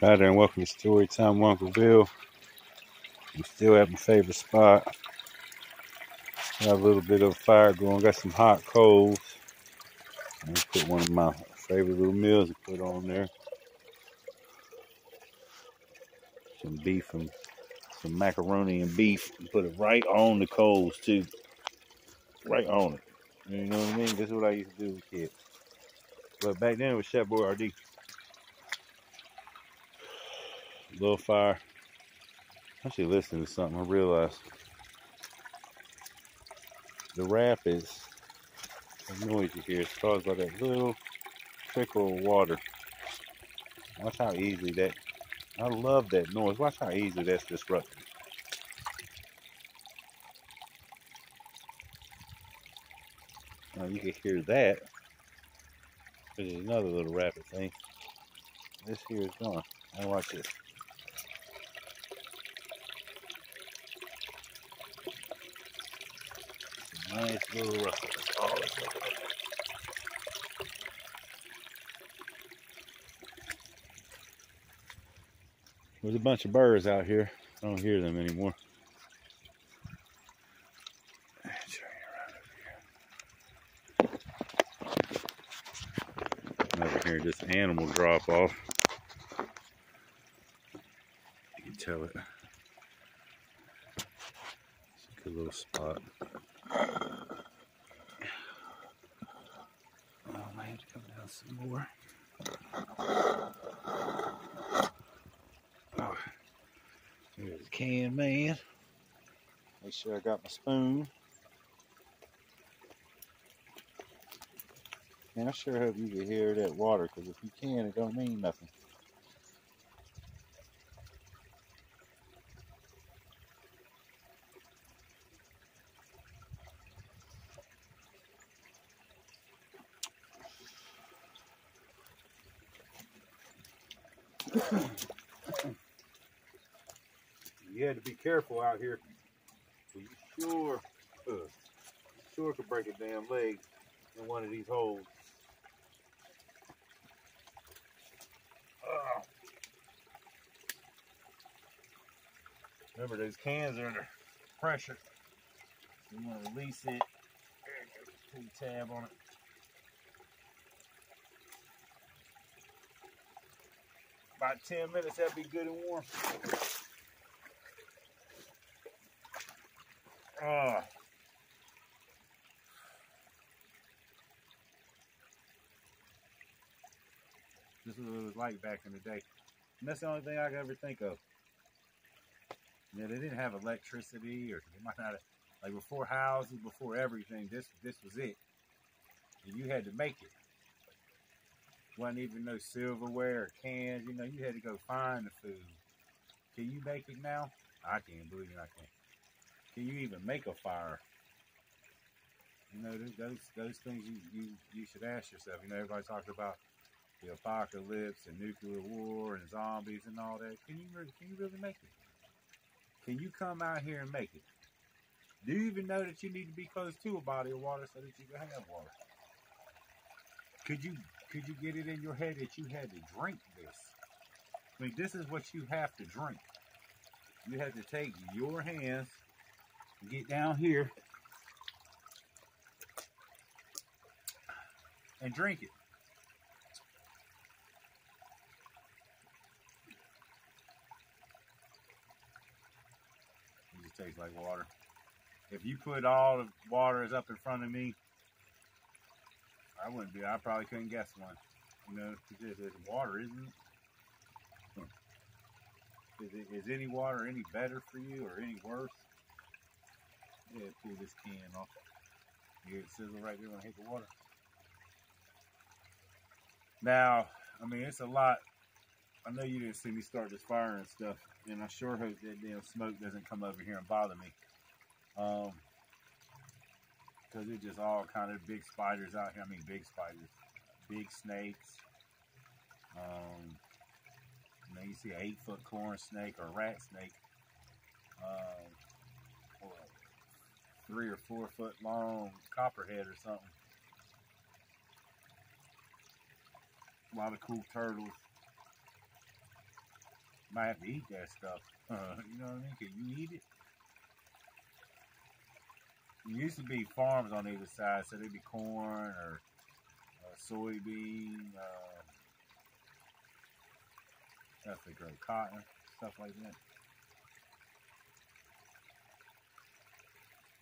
Hi there and welcome to Story Time with Uncle Bill. I'm still at my favorite spot. Got a little bit of fire going, got some hot coals. I'm gonna put one of my favorite little meals to put on there. Some beef and some macaroni and beef. Put it right on the coals too. Right on it. You know what I mean? This is what I used to do with kids. But back then it was Chef Boyardee. Little fire. I should listen to something. I realized the rapids, the noise you hear is caused by that little trickle of water. Watch how easily that, I love that noise. Watch how easily that's disrupted. Now you can hear that. There's another little rapid thing. This here is gone. Now watch this. Nice little ruffle. That's all it's looking like. There's a bunch of birds out here. I don't hear them anymore. I'm over here, this animal drop off. You can tell it. It's a good little spot. Oh, I might have to come down some more. Oh, there's a can, man. Make sure I got my spoon. Man, I sure hope you can hear that water, because if you can, it don't mean nothing. You had to be careful out here. You sure could break a damn leg in one of these holes. Remember, those cans are under pressure. You want to release it. There you go. Pull the tab on it. About 10 minutes, that'll be good and warm. This is what it was like back in the day. And that's the only thing I could ever think of. Yeah, they didn't have electricity, or they might not have, like before houses, before everything, this was it. And you had to make it. Wasn't even no silverware or cans, you know, you had to go find the food. Can you make it now? I can't, believe it, I can't. Can you even make a fire? You know, those things you should ask yourself. You know, everybody talks about the apocalypse and nuclear war and zombies and all that. Can you really make it? Can you come out here and make it? Do you even know that you need to be close to a body of water so that you can have water? Could you get it in your head that you had to drink this? I mean, this is what you have to drink. You have to take your hands and get down here and drink it. It just tastes like water. If you put all the waters up in front of me, I probably couldn't guess one. You know, it's water, isn't it? Is any water any better for you or any worse? Yeah, pull this can off. You hear the sizzle right there when I hit the water? Now, I mean, it's a lot. I know you didn't see me start this fire and stuff, and I sure hope that damn smoke doesn't come over here and bother me. Because it's just all kind of big spiders out here. I mean, big spiders. Big snakes. You know, you see an 8-foot corn snake or a rat snake. Or a 3 or 4 foot long copperhead or something. A lot of cool turtles. Might have to eat that stuff. You know what I mean? Can you eat it? There used to be farms on either side, so there'd be corn or soybean, stuff they grow cotton, stuff like that.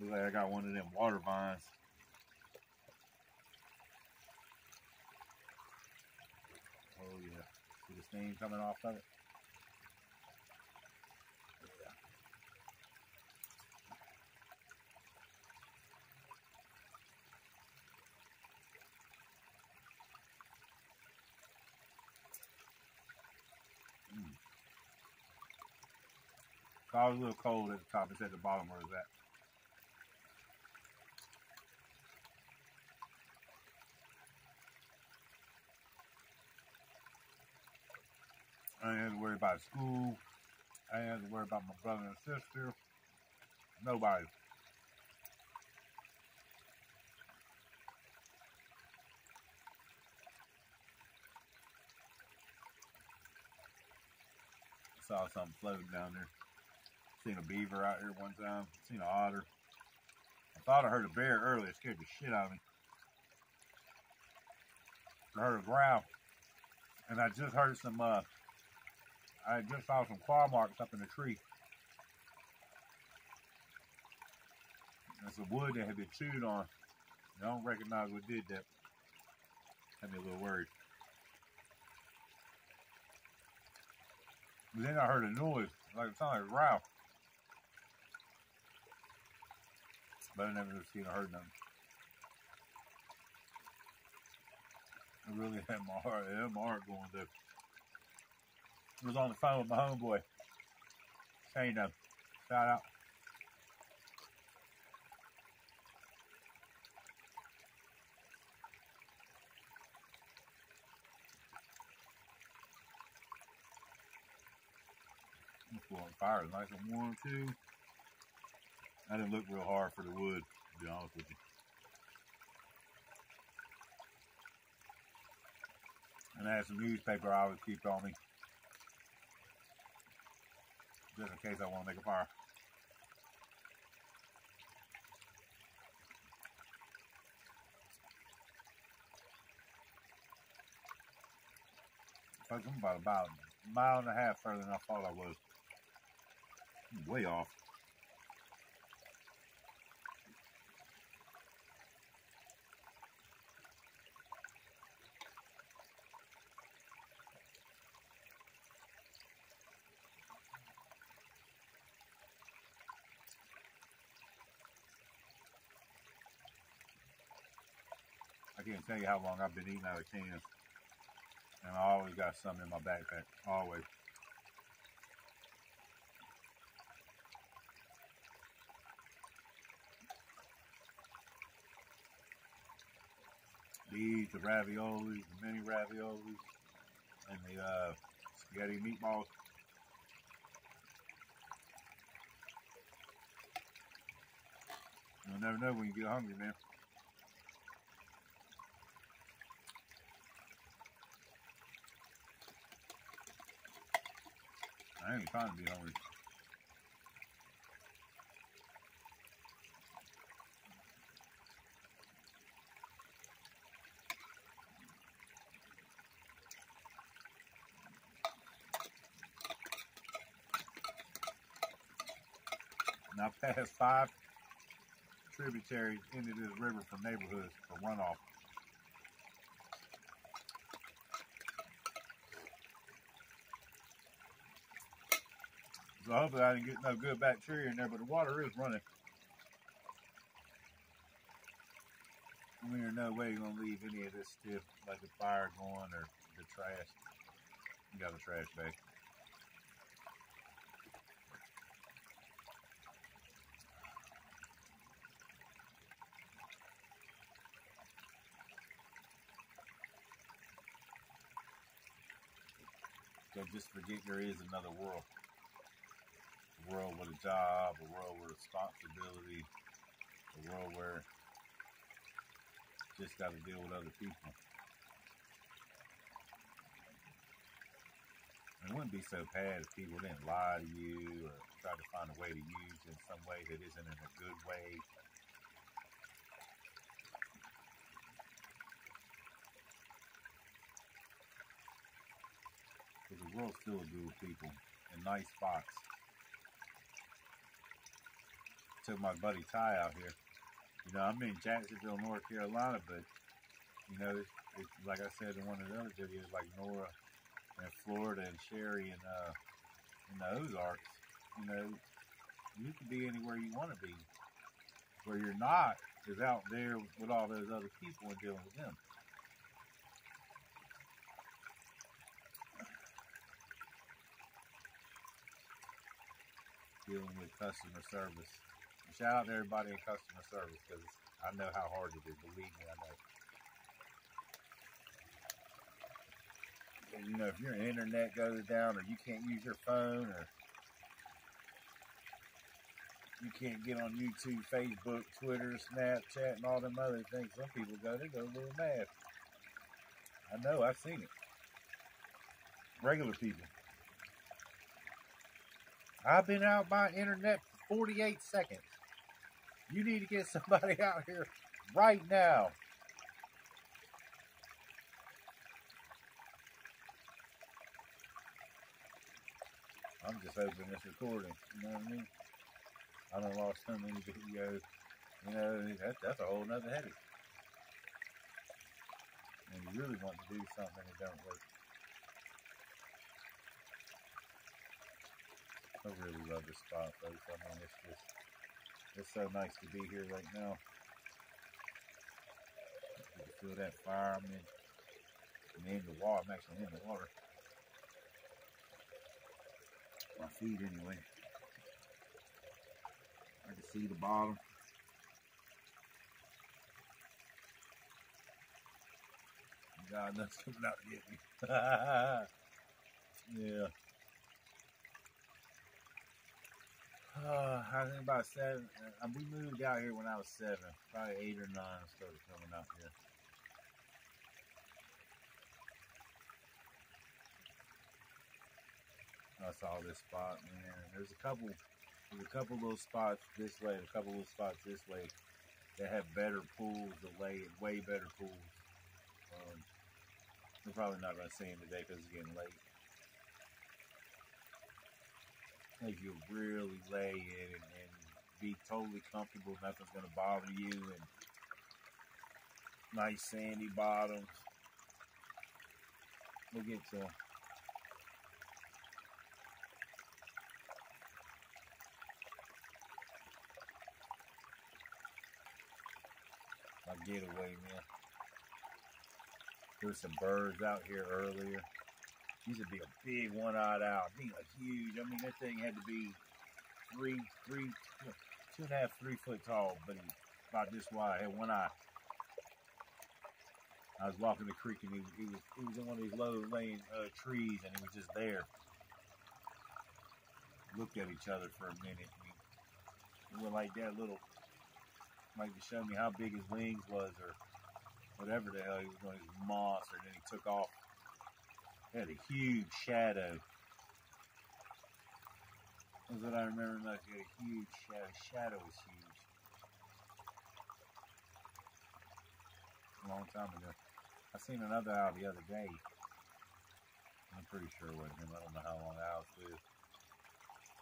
Look like I got one of them water vines. Oh yeah, see the steam coming off of it? Yeah. It's always a little cold at the top. It's at the bottom where it's at. I ain't have to worry about school. I ain't have to worry about my brother and sister. Nobody. I saw something floating down there. Seen a beaver out here one time. Seen an otter. I thought I heard a bear earlier. It scared the shit out of me. I heard a growl. And I just heard some, I just saw some claw marks up in the tree. There's some wood that had been chewed on. I don't recognize what did that. Had me a little worried. But then I heard a noise, like it sounded like a growl. But I never seen or heard nothing. It really had my heart going through. I was on the phone with my homeboy. Saying shout out. This fire is nice and warm too. I didn't look real hard for the wood, to be honest with you. And I had some newspaper I always keep on me. Just in case I want to make a fire. Folks, I'm about a mile and a half further than I thought I was. I'm way off. I can't tell you how long I've been eating out of cans. And I always got something in my backpack. Always. These, the raviolis, the mini raviolis, and the spaghetti meatballs. You'll never know when you get hungry, man. I ain't trying to be hungry. And I passed 5 tributaries into this river from neighborhoods for runoff. So hopefully I didn't get no good bacteria in there, but the water is running. I mean, there's no way you're going to leave any of this stuff, like the fire going or the trash. You got a trash bag. So just forget there is another world. A world with a job, a world with responsibility, a world where you just got to deal with other people. And wouldn't be so bad if people didn't lie to you or try to find a way to use you in some way that isn't in a good way. Because the world's still good with people in nice spots. Took my buddy Ty out here. You know, I'm in Jacksonville, North Carolina, but, you know, it's like I said in one of the other videos, like Nora and Florida and Sherry and in the Ozarks, you know, you can be anywhere you want to be. Where you're not is out there with all those other people and dealing with them. Dealing with customer service. And shout out to everybody in customer service, because I know how hard it is. Believe me, I know. And, you know, if your internet goes down, or you can't use your phone, or you can't get on YouTube, Facebook, Twitter, Snapchat, and all them other things, some people they go a little mad. I know, I've seen it. Regular people. I've been out by internet for 48 seconds. You need to get somebody out here right now. I'm just hoping it's recording, you know what I mean? I done lost so many videos, you know, that's a whole nother headache. And you really want to do something that don't work. I really love this spot, folks. I mean, it's so nice to be here right now. You can feel that fire. I'm in the water. I'm actually in the water. My feet, anyway. I can see the bottom. God, that's coming out to get me. Yeah. I think about 7. We moved out here when I was 7. Probably 8 or 9 started coming out here. I saw this spot, man. There's a couple little spots this way, a couple little spots this way that have better pools, way better pools. We're probably not going to see them today because it's getting late. If you really lay in and be totally comfortable, nothing's going to bother you, and nice sandy bottoms. We'll get to them. My getaway, man. There's some birds out here earlier. Used to be a big one-eyed owl. Being a huge. I mean, that thing had to be 2.5, 3 foot tall, but he about this wide. Had one eye. I was walking the creek, and he was in one of these low-laying trees, and he was just there. Looked at each other for a minute. He went like that, little, like to show me how big his wings was, or whatever the hell he was doing. He was monster, and then he took off. He had a huge shadow. That's what I remember most. He had a huge shadow. Shadow was huge. A long time ago. I seen another owl the other day. I'm pretty sure it wasn't him. I don't know how long owls live.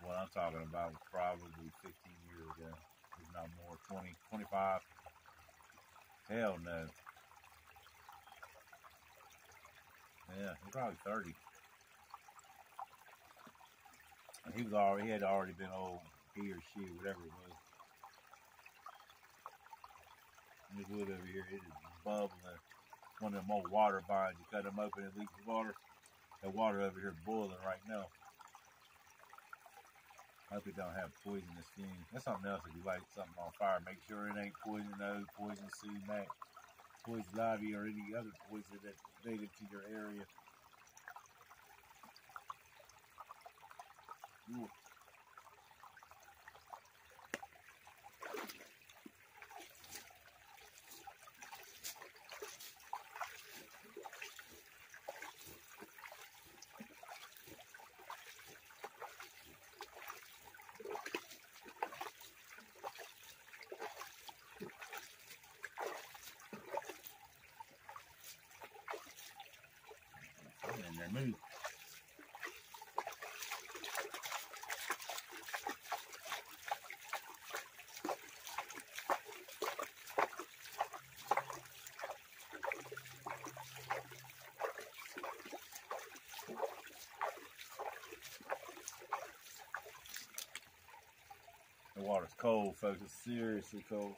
What I'm talking about was probably 15 years ago. If not more. 20, 25. Hell no. Yeah, he's probably 30. And he had already been old, he or she, whatever it was. And this wood over here, it is bubbling. One of them old water vines, you cut them open, it leaks water. That water over here is boiling right now. I hope it don't have poisonous fumes. That's something else. If you light something on fire, make sure it ain't poison oak, poison sumac, poison ivy, or any other poison that's native to your area. Ooh. smooth. The water's cold, folks. It's seriously cold.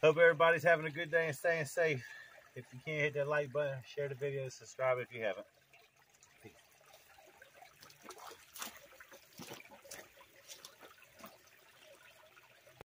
Hope everybody's having a good day and staying safe. If you can, hit that like button, share the video, and subscribe if you haven't.